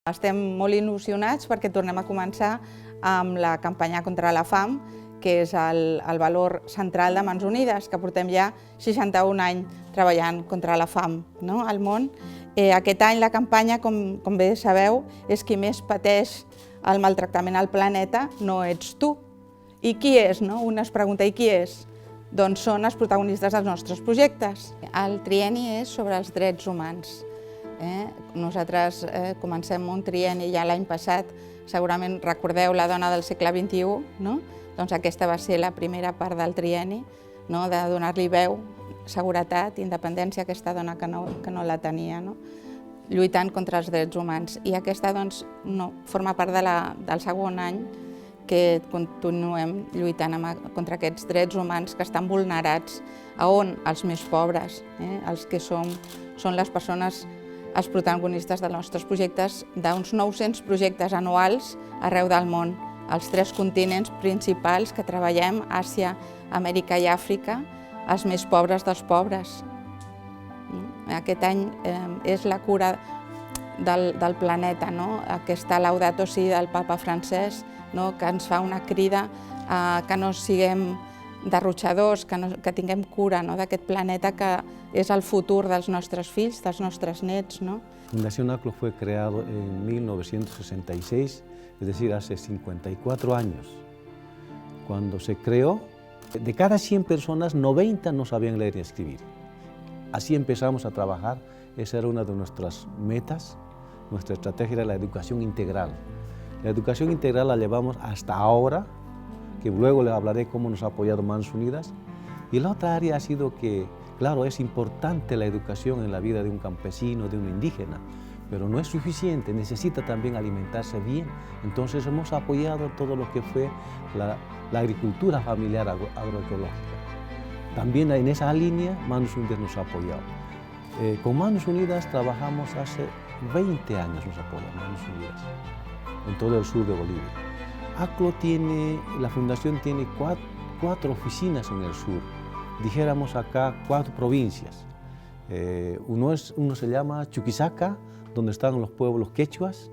Estem molt il·lusionats perquè tornem a començar amb la campanya contra la fam, que és el valor central de Mans Unides, que portem ja 61 anys treballant contra la fam, no?, al món. Aquest any la campanya, com bé sabeu, és qui més pateix el maltractament al planeta, no ets tu. I qui és, no? Un es pregunta, i qui és? Doncs són els protagonistes dels nostres projectes. El trienni és sobre els drets humans. Nosaltres comencem un trienni ja l'any passat, segurament recordeu la dona del segle XXI, no? Doncs aquesta va ser la primera part del trienni, no? De donar-li veu, seguretat, independència a aquesta dona que no la tenia, no? Lluitant contra els drets humans. I aquesta doncs, no, forma part del segon any que continuem lluitant contra aquests drets humans que estan vulnerats. A on? Els més pobres, els que són les persones, els protagonistes dels nostres projectes, d'uns 900 projectes anuals arreu del món, als 3 continents principals que treballem, Àsia, Amèrica i Àfrica, els més pobres dels pobres. Aquest any és la cura del planeta, no? Aquesta Laudato Si del papa Francesc, no? Que ens fa una crida que no siguem derrotxadors, que tinguem cura, no? D'aquest planeta que és el futur dels nostres fills, dels nostres nets, no? Fundación ACLO fue creado en 1966, es decir, hace 54 años. Cuando se creó, de cada 100 personas, 90 no sabían leer y escribir. Así empezamos a trabajar, esa era una de nuestras metas, nuestra estrategia era la educación integral. La educación integral la llevamos hasta ahora, que luego les hablaré cómo nos ha apoyado Mans Unidas. Y la otra área ha sido que, claro, es importante la educación en la vida de un campesino, de un indígena, pero no es suficiente, necesita también alimentarse bien. Entonces hemos apoyado todo lo que fue la agricultura familiar agroecológica. También en esa línea Mans Unidas nos ha apoyado. Con Mans Unidas trabajamos hace 20 años, nos apoya Mans Unidas, en todo el sur de Bolivia. ACLO la fundación tiene 4 oficinas en el sur, dijéramos acá 4 provincias. Uno se llama Chuquisaca, donde están los pueblos quechuas,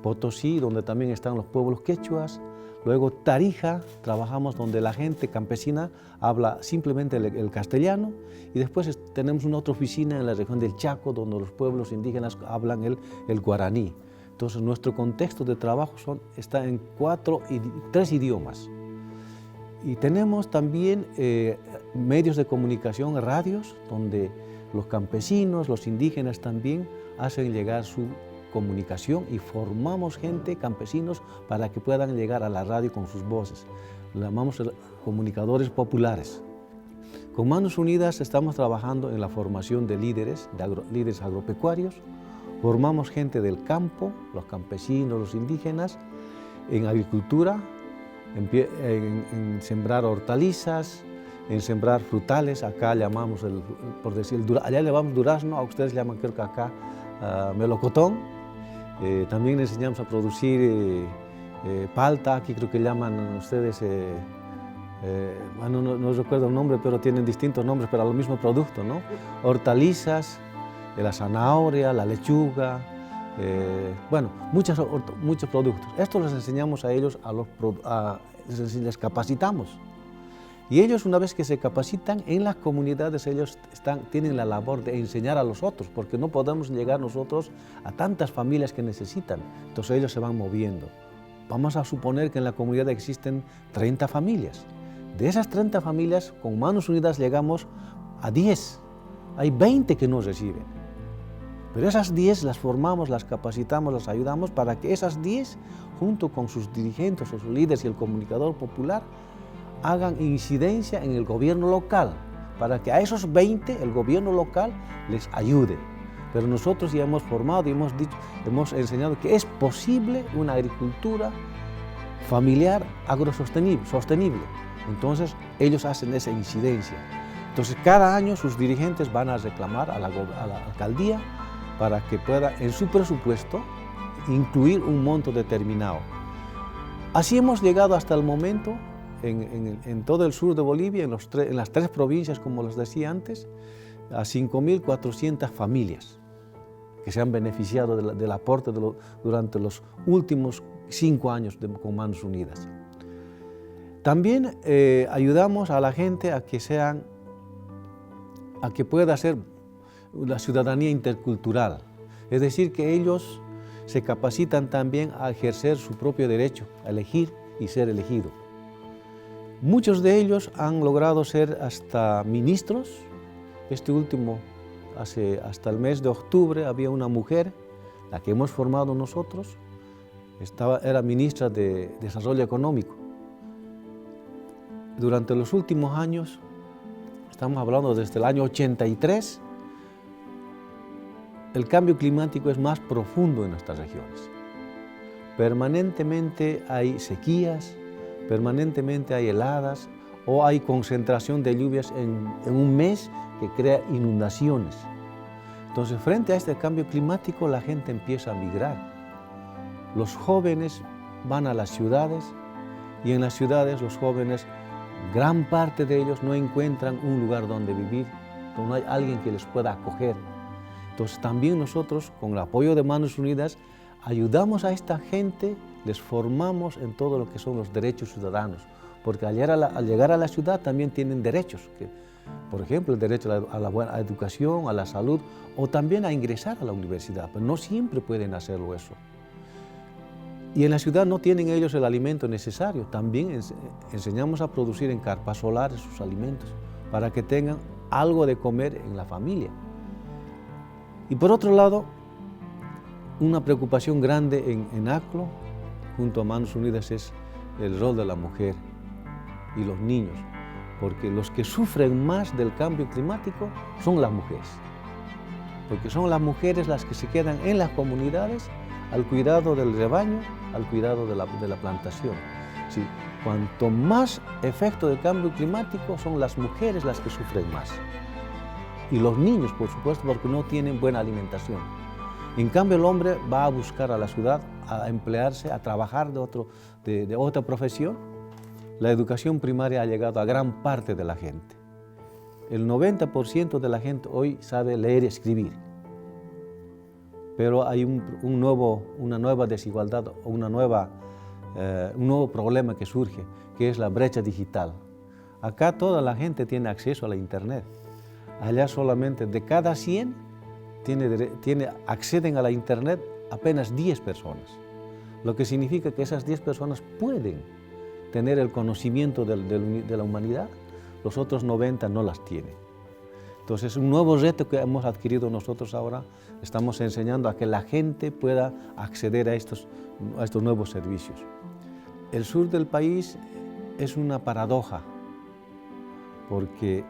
Potosí, donde también están los pueblos quechuas, luego Tarija, trabajamos donde la gente campesina habla simplemente el castellano, y después tenemos una otra oficina en la región del Chaco, donde los pueblos indígenas hablan el guaraní. Entonces nuestro contexto de trabajo está en 3 idiomas. Y tenemos también medios de comunicación, radios, donde los campesinos, los indígenas también hacen llegar su comunicación y formamos gente, campesinos, para que puedan llegar a la radio con sus voces. Lo llamamos comunicadores populares. Con Manos Unidas estamos trabajando en la formación de líderes agropecuarios. Formamos gente del campo, los campesinos, los indígenas, en agricultura, en sembrar hortalizas, en sembrar frutales. Acá llamamos, allá le llamamos durazno, a ustedes llaman, creo que acá, melocotón. También les enseñamos a producir palta, aquí creo que llaman ustedes, bueno, no recuerdo el nombre, pero tienen distintos nombres para el mismo producto, ¿no? Hortalizas, la zanahoria, la lechuga, bueno, muchos productos. Esto les enseñamos a ellos, les capacitamos. Y ellos, una vez que se capacitan, en las comunidades ellos tienen la labor de enseñar a los otros, porque no podemos llegar nosotros a tantas familias que necesitan. Entonces ellos se van moviendo. Vamos a suponer que en la comunidad existen 30 familias. De esas 30 familias, con Manos Unidas llegamos a 10. Hay 20 que no reciben. Pero esas 10 las formamos, las capacitamos, las ayudamos para que esas 10, junto con sus dirigentes, sus líderes y el comunicador popular, hagan incidencia en el gobierno local, para que a esos 20 el gobierno local les ayude. Pero nosotros ya hemos formado y hemos enseñado que es posible una agricultura familiar sostenible. Entonces ellos hacen esa incidencia. Entonces cada año sus dirigentes van a reclamar a la alcaldía para que pueda en su presupuesto incluir un monto determinado. Así hemos llegado hasta el momento en todo el sur de Bolivia, en las 3 provincias, como les decía antes, a 5.400 familias. que se han beneficiado del aporte durante los últimos 5 años con Manos Unidas. También ayudamos a la gente a que pueda ser la ciudadanía intercultural, es decir, que ellos se capacitan también a ejercer su propio derecho, a elegir y ser elegido. Muchos de ellos han logrado ser hasta ministros. Este último, hasta el mes de octubre, había una mujer, la que hemos formado nosotros, era ministra de Desarrollo Económico. Durante los últimos años, estamos hablando desde el año 83, el cambio climático es más profundo en nuestras regiones. Permanentemente hay sequías, permanentemente hay heladas o hay concentración de lluvias en un mes que crea inundaciones. Entonces, frente a este cambio climático, la gente empieza a migrar. Los jóvenes van a las ciudades y en las ciudades los jóvenes, gran parte de ellos no encuentran un lugar donde vivir, donde no hay alguien que les pueda acoger. Entonces también nosotros, con el apoyo de Manos Unidas, ayudamos a esta gente, les formamos en todo lo que son los derechos ciudadanos, porque al llegar a la ciudad también tienen derechos, por ejemplo, el derecho a la buena educación, a la salud, o también a ingresar a la universidad, pero no siempre pueden hacerlo eso. Y en la ciudad no tienen ellos el alimento necesario, también enseñamos a producir en carpas solares sus alimentos, para que tengan algo de comer en la familia. Y por otro lado, una preocupación grande en ACLO, junto a Manos Unidas, es el rol de la mujer y los niños, porque los que sufren más del cambio climático son las mujeres, porque son las mujeres las que se quedan en las comunidades al cuidado del rebaño, al cuidado de la plantación. Sí, cuanto más efecto del cambio climático, son las mujeres las que sufren más. Y los niños, por supuesto, porque no tienen buena alimentación. En cambio, el hombre va a buscar a la ciudad, a emplearse, a trabajar de otra profesión. La educación primaria ha llegado a gran parte de la gente. El 90% de la gente hoy sabe leer y escribir. Pero hay una nueva desigualdad, un nuevo problema que surge, que es la brecha digital. Acá toda la gente tiene acceso a la Internet. Allá solamente de cada 100 acceden a la Internet apenas 10 personas, lo que significa que esas 10 personas pueden tener el conocimiento de la humanidad, los otros 90 no las tienen. Entonces, un nuevo reto que hemos adquirido nosotros ahora, estamos enseñando a que la gente pueda acceder a estos nuevos servicios. El sur del país es una paradoja, porque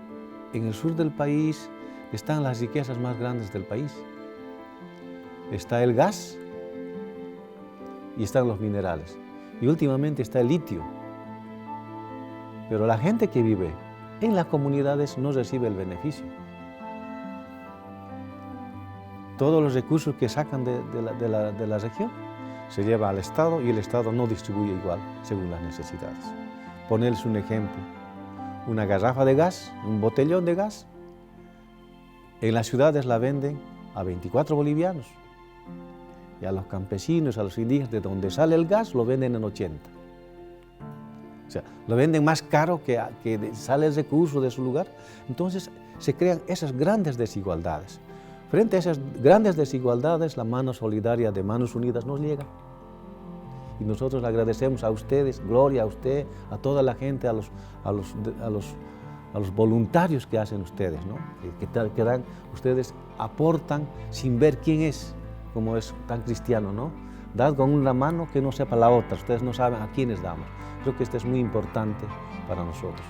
en el sur del país están las riquezas más grandes del país. Está el gas y están los minerales. Y últimamente está el litio. Pero la gente que vive en las comunidades no recibe el beneficio. Todos los recursos que sacan de la región se lleva al Estado y el Estado no distribuye igual según las necesidades. Ponerles un ejemplo. Una garrafa de gas, un botellón de gas, en las ciudades la venden a 24 bolivianos y a los campesinos, a los indígenas de donde sale el gas lo venden en 80. O sea, lo venden más caro que sale el recurso de su lugar. Entonces se crean esas grandes desigualdades. Frente a esas grandes desigualdades, la mano solidaria de Manos Unidas nos llega. Y nosotros le agradecemos a ustedes, Gloria, a usted, a toda la gente, a los voluntarios que hacen ustedes, ¿no? que dan, ustedes aportan sin ver quién es, como es tan cristiano, ¿no? Dad con una mano que no sepa la otra, ustedes no saben a quiénes damos. Creo que esto es muy importante para nosotros.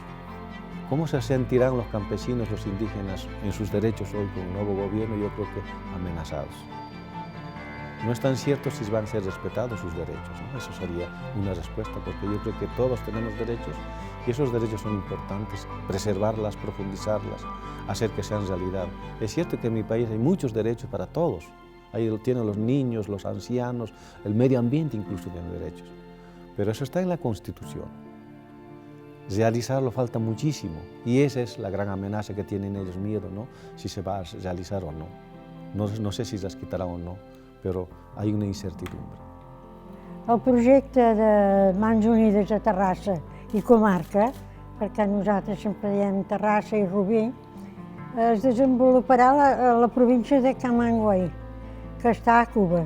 ¿Cómo se sentirán los campesinos, los indígenas en sus derechos hoy con un nuevo gobierno? Yo creo que amenazados. No es tan cierto si van a ser respetados sus derechos, ¿no? Eso sería una respuesta, porque yo creo que todos tenemos derechos y esos derechos son importantes, preservarlas, profundizarlas, hacer que sean realidad. Es cierto que en mi país hay muchos derechos para todos. Ahí lo tienen los niños, los ancianos, el medio ambiente incluso tiene derechos. Pero eso está en la Constitución. Realizarlo falta muchísimo y esa es la gran amenaza que tienen ellos, miedo, ¿no? Si se va a realizar o no. No sé si las quitarán o no, pero hay una incertidumbre. El projecte de Mans Unides a Terrassa i comarca, perquè nosaltres sempre diem Terrassa i Rubí, es desenvoluparà a la província de Camagüey, que està a Cuba.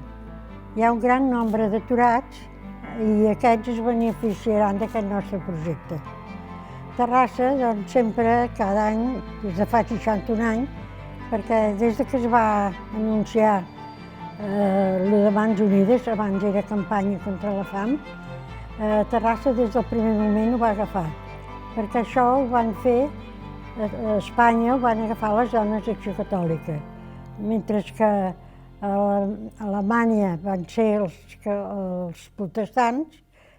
Hi ha un gran nombre d'aturats i aquests es beneficiaran d'aquest nostre projecte. Terrassa, doncs, sempre, cada any, des de fa 61 anys, perquè des que es va anunciar lo de Mans Unides, abans era campanya contra la fam, Terrassa des del primer moment ho va agafar, perquè això ho van fer, a Espanya ho van agafar les dones d'Acció Catòlica, mentre que a Alemanya van ser els protestants,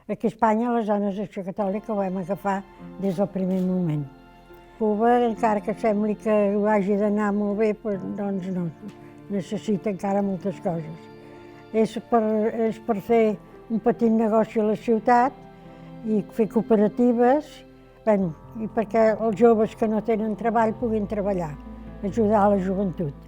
aquí a Espanya les dones d'Acció Catòlica ho vam agafar des del primer moment. Cuba, encara que sembli que ho hagi d'anar molt bé, doncs no, necessita encara moltes coses. És per fer un petit negoci a la ciutat i fer cooperatives, i perquè els joves que no tenen treball puguin treballar, ajudar a la joventut.